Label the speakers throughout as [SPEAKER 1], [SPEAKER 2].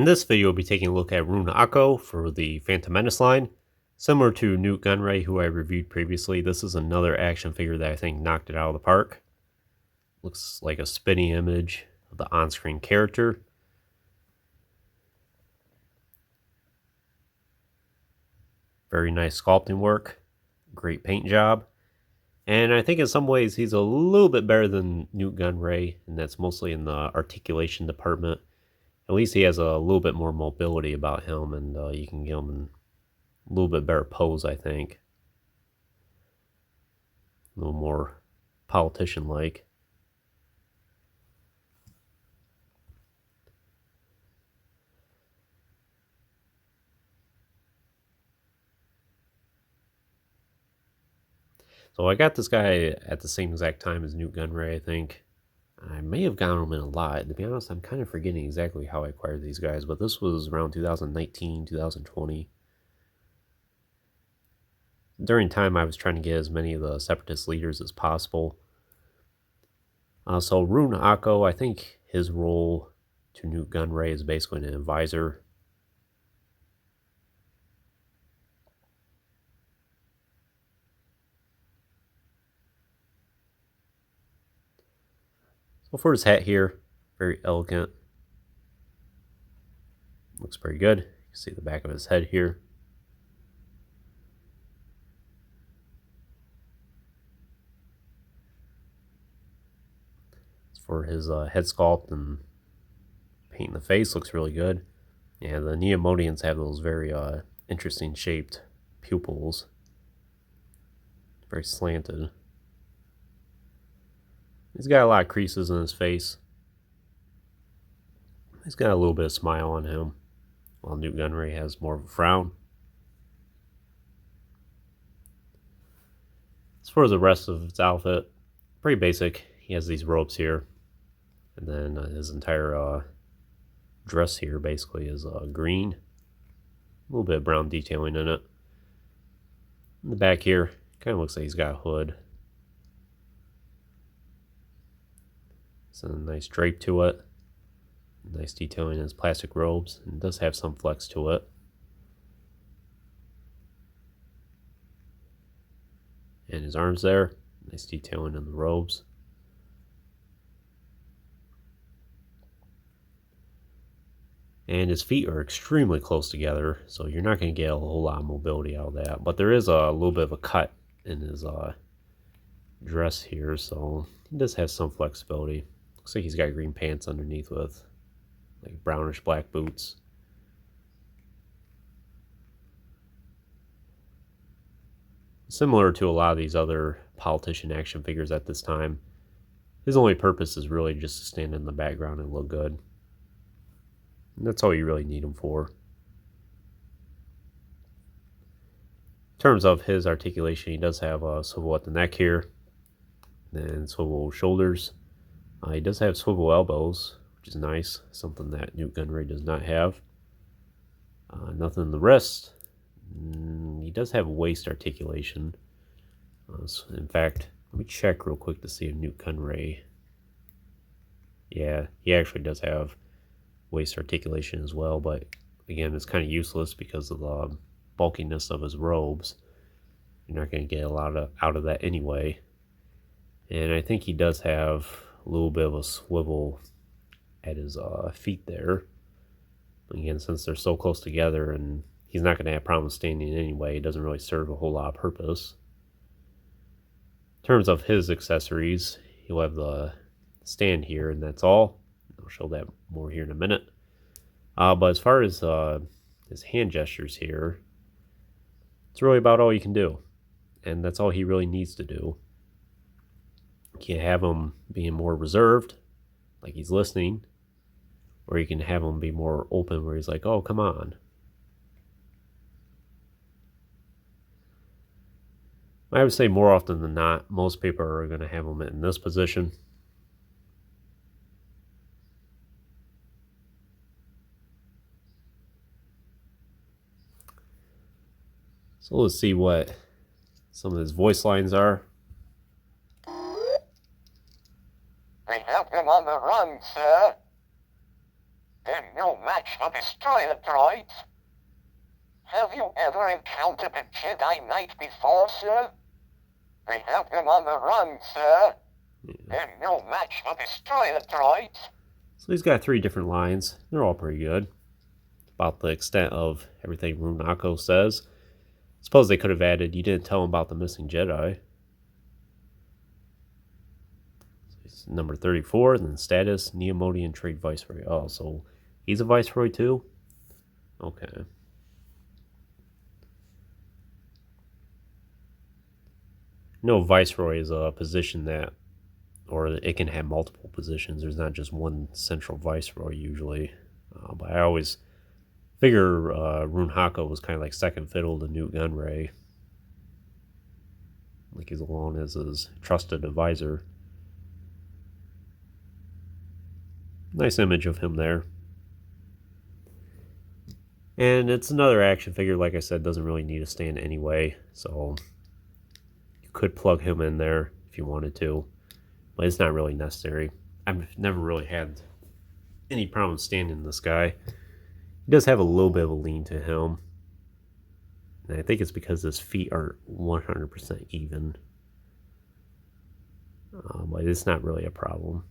[SPEAKER 1] In this video, we'll be taking a look at Rune Haako for the Phantom Menace line. Similar to Newt Gunray, who I reviewed previously, this is another action figure that I think knocked it out of the park. Looks like a spinning image of the on-screen character. Very nice sculpting work, great paint job. And I think in some ways he's a little bit better than Newt Gunray, and that's mostly in the articulation department. At least he has a little bit more mobility about him, and you can get him in a little bit better pose, I think. A little more politician-like. So I got this guy at the same exact time as Newt Gunray, I think. I may have gotten them in a lot. To be honest, I'm kind of forgetting exactly how I acquired these guys, but this was around 2019, 2020. During time, I was trying to get as many of the Separatist leaders as possible. So Rune Haako, I think his role to Newt Gunray is basically an advisor. So for his hat here, very elegant. Looks pretty good. You can see the back of his head here. For his head sculpt and painting the face, looks really good. And the Neomodians have those very interesting shaped pupils. Very slanted. He's got a lot of creases in his face. He's got a little bit of smile on him, while Newt Gunray has more of a frown. As far as the rest of his outfit, pretty basic. He has these robes here, and then his entire dress here basically is green. A little bit of brown detailing in it. In the back here, kind of looks like he's got a hood. It's a nice drape to it. Nice detailing in his plastic robes. And it does have some flex to it. And his arms there. Nice detailing in the robes. And his feet are extremely close together, so you're not going to get a whole lot of mobility out of that. But there is a little bit of a cut in his dress here, so he does have some flexibility. Looks like he's got green pants underneath with like brownish black boots. Similar to a lot of these other politician action figures at this time, his only purpose is really just to stand in the background and look good. And that's all you really need him for. In terms of his articulation, he does have a swivel at the neck here, and swivel shoulders. He does have swivel elbows, which is nice, something that Newt Gunray does not have. Nothing in the wrist. He does have waist articulation. So in fact, let me check real quick to see if Newt Gunray... Yeah, he actually does have waist articulation as well, but again, it's kind of useless because of the bulkiness of his robes. You're not going to get a lot out of that anyway. And I think he does have a little bit of a swivel at his feet there. Again, since they're so close together, and he's not going to have problems standing anyway, it doesn't really serve a whole lot of purpose. In terms of his accessories, he'll have the stand here, and that's all. I'll show that more here in a minute. But as far as his hand gestures here, it's really about all you can do. And that's all he really needs to do. You can have him being more reserved, like he's listening. Or you can have him be more open, where he's like, oh, come on. I would say more often than not, most people are going to have him in this position. So let's see what some of his voice lines are.
[SPEAKER 2] We have him on the run, sir. Then no match for destroyer droids. Have you ever encountered a Jedi Knight before, sir? They have them on the run, sir. They're no match for destroyer droids.
[SPEAKER 1] So he's got 3 different lines. They're all pretty good. About the extent of everything Rune Haako says. Suppose they could have added, you didn't tell him about the missing Jedi. So he's number 34, and then status, Neomodian Trade Viceroy. Oh, so he's a Viceroy too? Okay. No, Viceroy is a position that, or it can have multiple positions. There's not just one central Viceroy usually. But I always figure Rune Haako was kind of like second fiddle to Newt Gunray. Like he's alone as his trusted advisor. Nice image of him there. And it's another action figure, like I said, doesn't really need a stand anyway. So you could plug him in there if you wanted to. But it's not really necessary. I've never really had any problem standing this guy. He does have a little bit of a lean to him. And I think it's because his feet aren't 100% even. But it's not really a problem.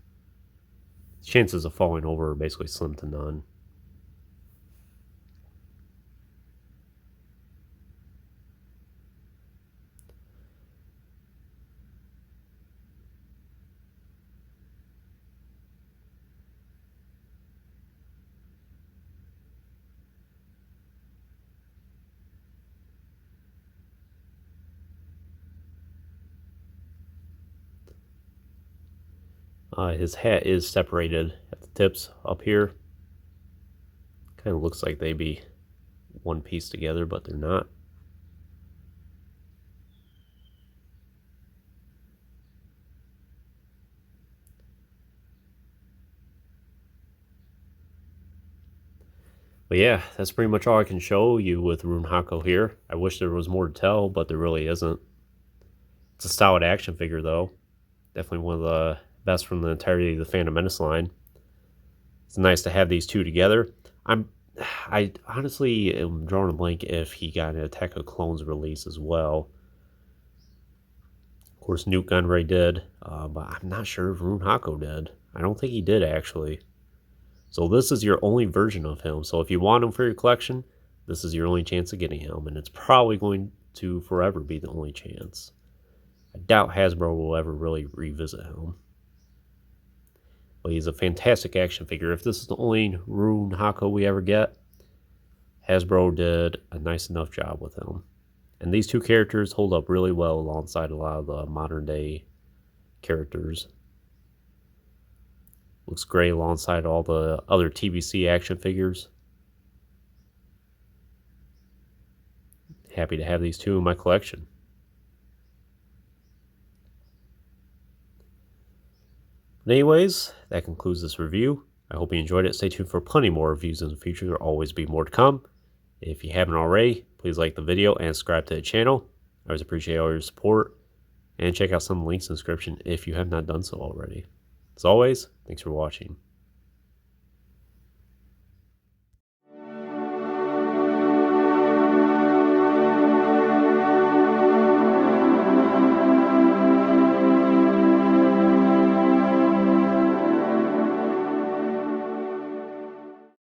[SPEAKER 1] Chances of falling over are basically slim to none. His hat is separated at the tips up here. Kind of looks like they be one piece together, but they're not. But yeah, that's pretty much all I can show you with Rune Haako here. I wish there was more to tell, but there really isn't. It's a solid action figure though. Definitely one of the best from the entirety of the Phantom Menace line. It's nice to have these two together. I honestly am drawing a blank if he got an Attack of Clones release as well. Of course, Newt Gunray did, but I'm not sure if Rune Haako did. I don't think he did actually. So this is your only version of him. So if you want him for your collection, this is your only chance of getting him, and it's probably going to forever be the only chance. I doubt Hasbro will ever really revisit him. But he's a fantastic action figure. If this is the only Rune Haako we ever get, Hasbro did a nice enough job with him. And these two characters hold up really well alongside a lot of the modern day characters. Looks great alongside all the other TBC action figures. Happy to have these two in my collection. But anyways, that concludes this review. I hope you enjoyed it. Stay tuned for plenty more reviews in the future. There will always be more to come. If you haven't already, please like the video and subscribe to the channel. I always appreciate all your support. And check out some links in the description if you have not done so already. As always, thanks for watching.